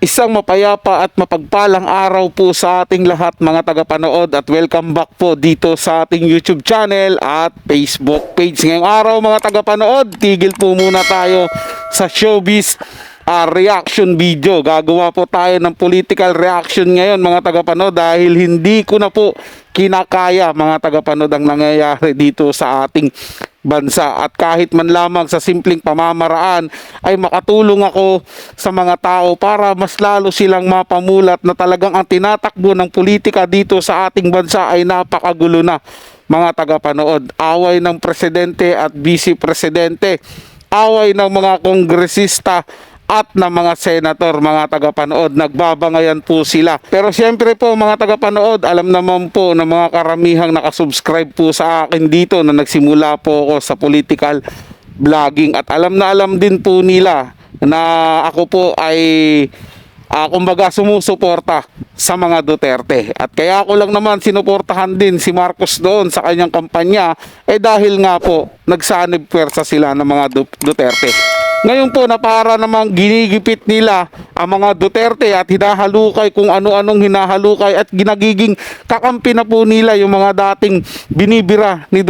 Isang mapayapa at mapagpalang araw po sa ating lahat mga tagapanood at welcome back po dito sa ating YouTube channel at Facebook page. Ngayong araw mga tagapanood, tigil po muna tayo sa showbiz reaction video. Gagawa po tayo ng political reaction ngayon mga tagapanood dahil hindi ko na po kinakaya mga tagapanood ang nangyayari dito sa ating bansa, at kahit man lamang sa simpleng pamamaraan ay makatulong ako sa mga tao para mas lalo silang mapamulat na talagang ang tinatakbo ng politika dito sa ating bansa ay napakagulo na mga tagapanood. Away ng presidente at vice presidente, away ng mga kongresista at ng mga senator mga tagapanood, nagbabangayan po sila. Pero siyempre po mga tagapanood, alam naman po ng mga karamihang nakasubscribe po sa akin dito na nagsimula po ako sa political vlogging, at alam na alam din po nila na ako po ay kumbaga sumusuporta sa mga Duterte. At kaya ako lang naman sinuportahan din si Marcos doon sa kanyang kampanya dahil nga po nagsanib pwersa sila ng mga Duterte. Ngayon po na para namang ginigipit nila ang mga Duterte at hinahalukay kung ano-anong hinahalukay at ginagiging kakampi na po nila yung mga dating binibira ni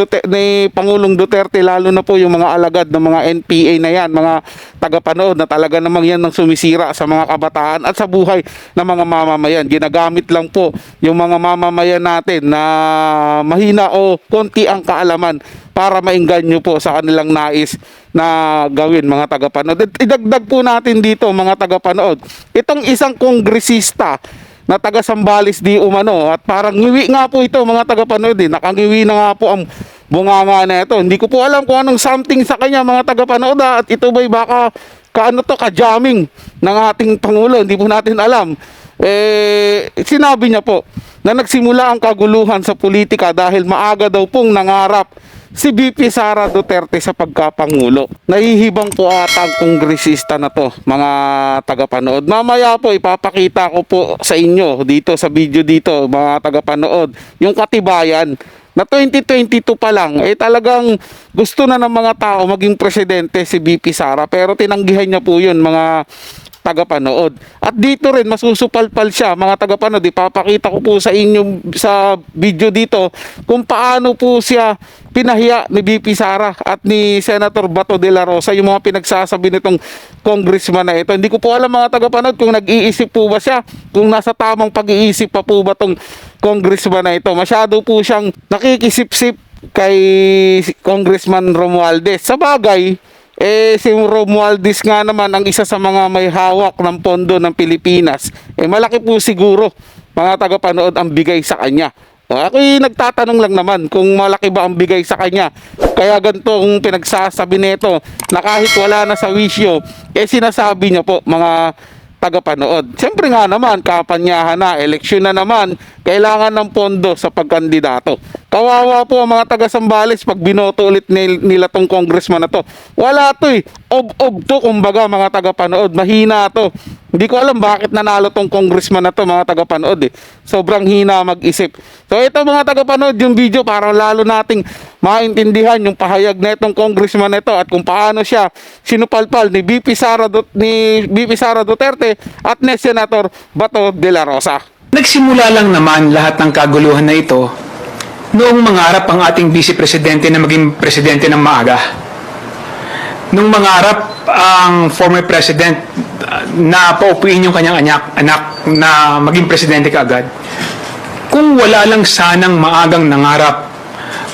Pangulong Duterte, lalo na po yung mga alagad ng mga NPA na yan, mga tagapanood na talaga namang yan ang sumisira sa mga kabataan at sa buhay ng mga mamamayan. Ginagamit lang po yung mga mamamayan natin na mahina o konti ang kaalaman para maingganyo po sa kanilang nais na gawin mga tagapanood. Idagdag po natin dito mga tagapanood, itong isang kongresista na taga Sambales di umano, at parang ngiwi nga po ito mga tagapanood, nakangiwi na nga po ang bunganga na ito. Hindi ko po alam kung anong something sa kanya mga tagapanood, at ito ba'y baka ka-jamming ng ating Pangulo, hindi po natin alam. Sinabi niya po na nagsimula ang kaguluhan sa politika dahil maaga daw pong nangarap si VP Sara Duterte sa pagkapangulo. Nahihibang po ata ang kongresista na to mga tagapanood. Mamaya po ipapakita ko po sa inyo dito sa video dito mga tagapanood yung katibayan na 2022 pa lang talagang gusto na ng mga tao maging presidente si VP Sara, pero tinanggihan niya po yun mga tagapanood. At dito rin masusupalpal siya mga tagapanood. Ipapakita ko po sa inyo sa video dito kung paano po siya pinahiya ni VP Sara at ni Senator Bato de la Rosa, yung mga pinagsasabi nitong congressman na ito. Hindi ko po alam mga tagapanood kung nag-iisip po ba siya, kung nasa tamang pag-iisip pa po ba tong congressman na ito. Masyado po siyang nakikisip-sip kay Congressman Romualdez. Sa bagay, si Romualdez nga naman ang isa sa mga may hawak ng pondo ng Pilipinas. Malaki po siguro mga tagapanood ang bigay sa kanya. Ako'y nagtatanong lang naman kung malaki ba ang bigay sa kanya. Kaya ganitong pinagsasabi nito na kahit wala na sa wisyo, sinasabi niya po mga tagapanood. Siyempre nga naman, kapanyahan na, eleksyon na naman, kailangan ng pondo sa pagkandidato. Kawawa po ang mga taga Sambales pag binoto ulit nila tong congressman na to. Wala to og to kumbaga mga tagapanood, mahina to. Hindi ko alam bakit nanalo tong congressman na to mga tagapanood Sobrang hina mag-isip. So ito mga tagapanood, yung video para lalo nating maintindihan yung pahayag na itong congressman na ito at kung paano siya sinupalpal ni VP Sara Duterte at ni Senator Bato de la Rosa. Nagsimula lang naman lahat ng kaguluhan na ito noong mangarap ang ating vice presidente na maging presidente ng maaga. Nung mangarap ang former president na paupuin yung kanyang anak na maging presidente kaagad, kung wala lang sanang maagang nangarap,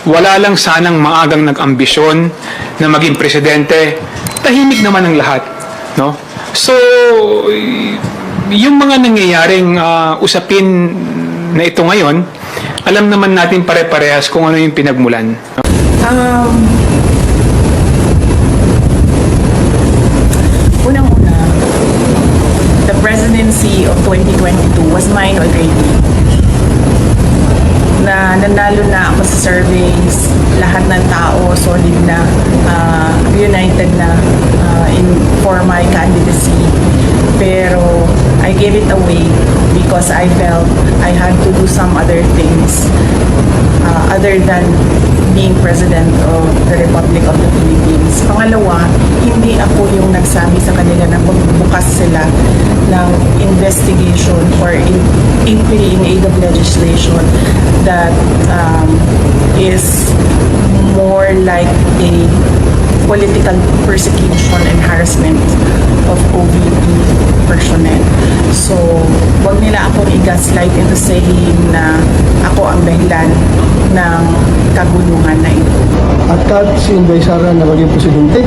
wala lang sanang maagang nag-ambisyon na maging presidente, tahimik naman ang lahat, no? So, yung mga nangyayaring usapin na ito ngayon, alam naman natin pare-parehas kung ano yung pinagmulan. Unang-una, the presidency of 2022 was mine already. Na nanalo na ako sa surveys, lahat ng tao solid na, united na for my candidacy. Pero I gave it away because I felt I had to do some other things other than being President of the Republic of the Philippines. Pangalawa, hindi ako yung nagsabi sa kanila na magbukas sila ng investigation or inquiry in aid of legislation that is more like a political persecution and harassment of OVP personnel. So, wag nila akong i-gaslight into saying na ako ang dahilan ng kaguluhan na ito. Atat si Inday Sara na maging presidente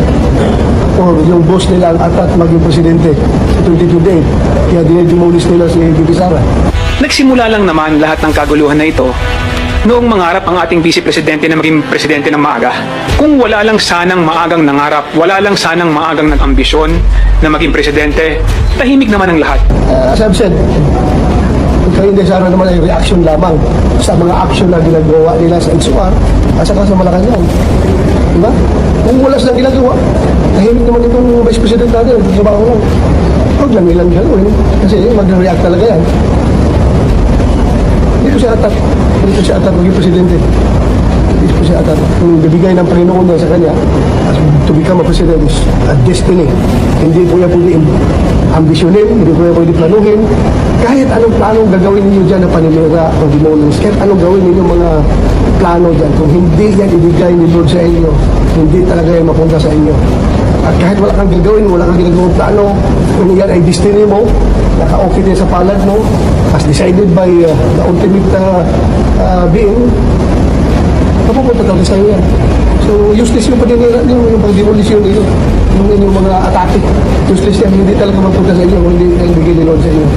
or yung boss nila ang atat maging presidente sa 2028 kaya dinidemolish nila si Bibi Sara. Nagsimula lang naman lahat ng kaguluhan na ito noong mangarap ang ating Vice Presidente na maging presidente ng maaga. Kung wala lang sanang maagang nangarap, wala lang sanang maagang nag-ambisyon na maging presidente, tahimik naman ang lahat. As I've said, kay Inday Sara naman ay reaction lamang sa mga action na ginagawa nila sa NSUR at saka sa Malacanang. Diba? Kung wala silang ginagawa, tahimik naman itong Vice President natin, nagsasabaho lang. Huwag lang nilang gano'n kasi mag-react talaga yan. Hindi ko siya atat maging presidente. Hindi ko siya atat. Kung bibigay ng Panginoon niya sa kanya as to become a president is a destiny. Hindi po yan pwede ambisyonin, hindi po yan pwede planuhin. Kahit anong planong gagawin ninyo dyan na paninira o demolish, kahit anong gawin ninyo mga plano dyan, kung hindi yan ibigay ni Lord sa inyo, hindi talaga yan mapunta sa inyo. At kahit wala kang gagawin, wala kang ginagawang plano, kung yan ay destiny mo, naka-okay din sa palad mo, as decided by the ultimate being, napupunta talaga sa iyo yan. So, useless yung paninira niyo, yung pag-demolisyon niyo, yung inyong mga atake. Useless yan, hindi talaga mapunta sa inyo, hindi ibigay ni Lord sa inyo.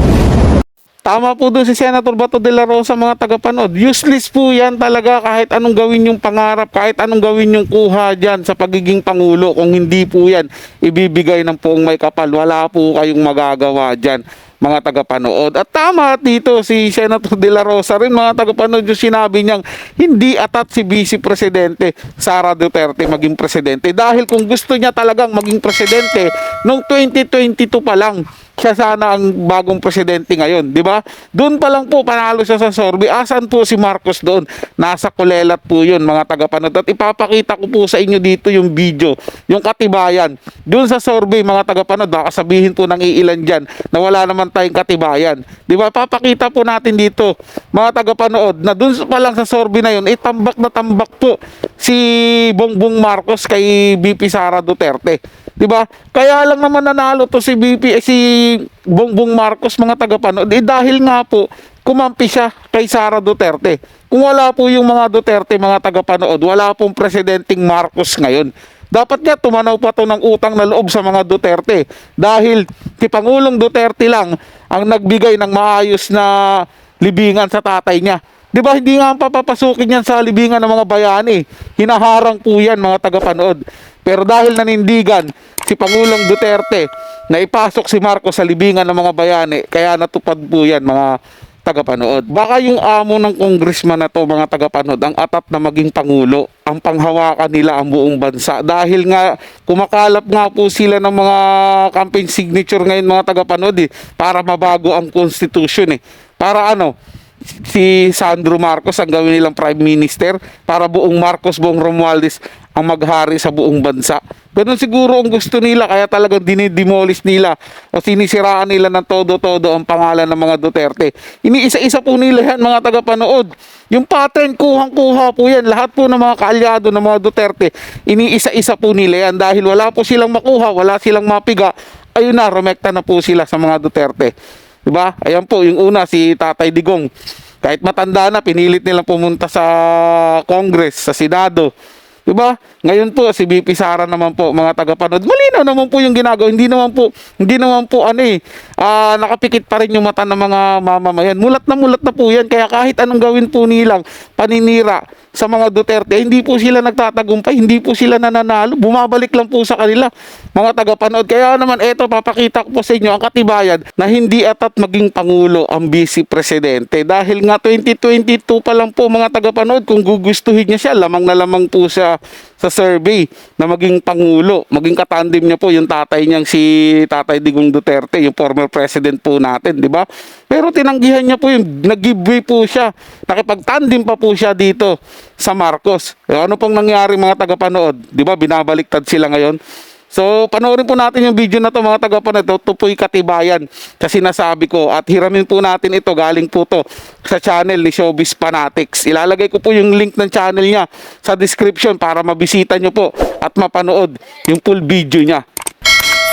Tama po doon si Senator Bato de la Rosa, mga tagapanood. Useless po yan talaga kahit anong gawin yung pangarap, kahit anong gawin yung kuha dyan sa pagiging Pangulo. Kung hindi po yan ibibigay ng poong may kapal, wala po kayong magagawa dyan, mga tagapanood. At tama dito si Senator de la Rosa rin, mga tagapanood, yung sinabi niyang hindi atat si Vice Presidente Sara Duterte maging presidente. Dahil kung gusto niya talagang maging presidente, noong 2022 pa lang, siya sana ang bagong presidente ngayon, di ba? Doon pa lang po panalo siya sa survey. Asan po si Marcos doon? Nasa kulelat po yun, mga tagapanood. At ipapakita ko po sa inyo dito yung video, yung katibayan. Doon sa survey, mga tagapanood, baka sabihin po ng iilan dyan na wala naman tayong katibayan. Di ba? Papakita po natin dito, mga tagapanood, na doon pa lang sa survey na yun, tambak na tambak po si Bongbong Marcos kay VP Sara Duterte. Diba? Kaya lang naman nanalo to si si Bongbong Marcos, mga tagapanood. Dahil nga po kumampi siya kay Sara Duterte. Kung wala po yung mga Duterte, mga tagapanood, wala pong presidenteng Marcos ngayon. Dapat nga tumanaw pa to ng utang na loob sa mga Duterte. Dahil si Pangulong Duterte lang ang nagbigay ng maayos na libingan sa tatay niya. Diba, hindi nga papapasukin yan sa libingan ng mga bayani. Hinaharang po yan, mga tagapanood. Pero dahil nanindigan si Pangulong Duterte na ipasok si Marcos sa libingan ng mga bayani, kaya natupad po yan, mga tagapanood. Baka yung amo ng congressman na to, mga tagapanood, ang atat na maging Pangulo, ang panghawakan nila ang buong bansa. Dahil nga kumakalap nga po sila ng mga campaign signature ngayon, mga tagapanood, para mabago ang constitution Para si Sandro Marcos ang gawin nilang Prime Minister, para buong Marcos, buong Romualdez ang maghari sa buong bansa. Ganun siguro ang gusto nila, kaya talagang dinidemolish nila o sinisiraan nila ng todo-todo ang pangalan ng mga Duterte. Iniisa-isa po nila yan, mga tagapanood. Yung pattern, kuhang-kuha po yan. Lahat po ng mga kaalyado ng mga Duterte, iniisa-isa po nila yan. Dahil wala po silang makuha, wala silang mapiga, ayun na, rumekta na po sila sa mga Duterte. Diba? Ayan po, yung una, si Tatay Digong. Kahit matanda na, pinilit nilang pumunta sa Congress, sa Senado. Diba? Ngayon po, si VP Sara naman po, mga tagapanood, malinaw naman po yung ginagawa. Hindi naman po nakapikit pa rin yung mata ng mga mamamayan. Mulat na po yan. Kaya kahit anong gawin po nilang paninira sa mga Duterte, hindi po sila nagtatagumpay, hindi po sila nananalo. Bumabalik lang po sa kanila, mga tagapanood. Kaya naman, eto, papakita ko po sa inyo ang katibayan na hindi atat maging Pangulo ang Vice Presidente. Dahil nga 2022 pa lang po, mga tagapanood, kung gugustuhin niya siya, lamang na lamang po siya sa survey na maging Pangulo. Maging katandem niya po yung tatay niyang si Tatay Digong Duterte, yung former president po natin, di ba? Pero tinanggihan niya po yung nag-giveaway po siya. Nakipag-tandem pa po siya dito sa Marcos. Ano pong nangyari mga tagapanood? Di ba binabaliktad sila ngayon? So, panoorin po natin yung video na to mga tagapanood. Ito po'y katibayan sa sinasabi ko. At hiramin po natin ito. Galing po to sa channel ni Showbiz Fanatics. Ilalagay ko po yung link ng channel niya sa description para mabisita nyo po at mapanood yung full video niya.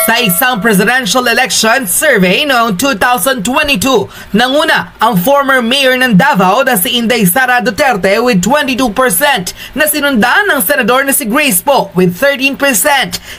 Sa isang presidential election survey noong 2022, nanguna ang former mayor ng Davao na si Inday Sara Duterte with 22% na sinundan ng senador na si Grace Poe with 13%,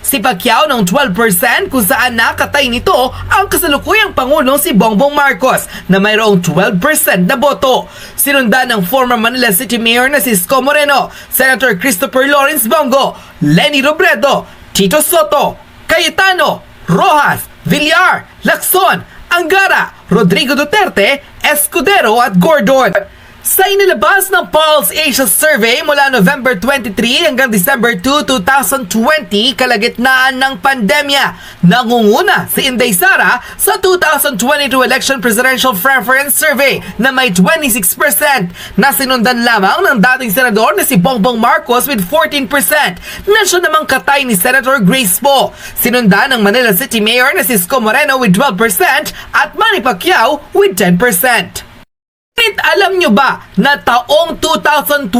si Pacquiao ng 12% kung saan nakatay nito ang kasalukuyang pangulong si Bongbong Marcos na mayroong 12% na boto. Sinundan ng former Manila City Mayor na si Isko Moreno, Senator Christopher Lawrence Bongo, Leni Robredo, Tito Soto, Cayetano, Rojas, Villar, Lacson, Angara, Rodrigo Duterte, Escudero at Gordon. Sa inilabas ng Pulse Asia Survey mula November 23 hanggang December 2, 2020, kalagitnaan ng pandemya, nangunguna si Inday Sara sa 2022 Election Presidential Preference Survey na may 26% na sinundan lamang ng dating senador na si Bongbong Marcos with 14% na siya namang katay ni Senator Grace Poe. Sinundan ng Manila City Mayor na si Isko Moreno with 12% at Manny Pacquiao with 10%. Alam nyo ba na taong 2021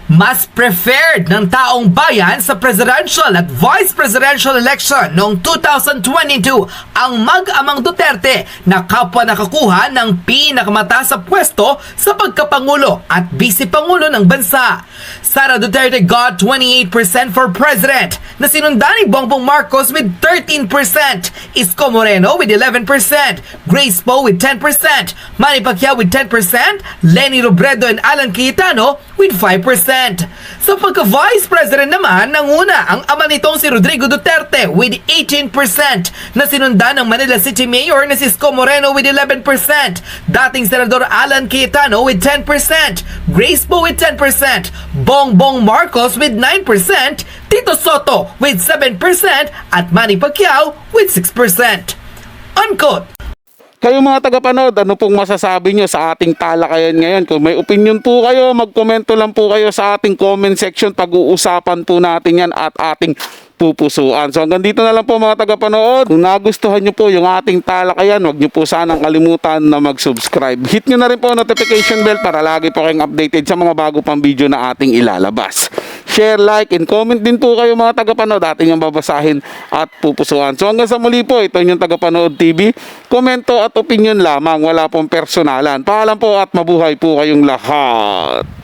mas preferred ng taong bayan sa presidential at vice presidential election noong 2022 ang mag-amang Duterte na kapwa nakakuha ng pinakamataas sa pwesto sa pagkapangulo at vice-pangulo ng bansa. Sara Duterte got 28% for president na sinundan ni Bongbong Marcos with 13%, Isko Moreno with 11%, Grace Poe with 10%, Manny Pacquiao with 10%, Leni Robredo and Alan Cayetano with 5%. Sa pagka-vice president naman, nanguna ang ama nitong si Rodrigo Duterte with 18% na sinundan ng Manila City Mayor na si Isko Moreno with 11%, dating Senador Alan Cayetano with 10%, Grace Poe with 10%, Bongbong Marcos with 9%, Tito Soto with 7% at Manny Pacquiao with 6%. Unquote. Kayo mga tagapanood, ano pong masasabi nyo sa ating talakayan ngayon? Kung may opinion po kayo, magkomento lang po kayo sa ating comment section. Pag-uusapan po natin yan at ating pupusuan. So hanggang dito na lang po mga tagapanood. Kung nagustuhan nyo po yung ating talakayan, huwag nyo po sanang kalimutan na mag-subscribe. Hit nyo na rin po ang notification bell para lagi po kayong updated sa mga bago pang video na ating ilalabas. Share, like, and comment din po kayo mga tagapanood. Ating yung babasahin at pupusuan. So hanggang sa muli po, ito yung Tagapanood TV. Komento at opinion lamang. Wala pong personalan. Paalam po at mabuhay po kayong lahat.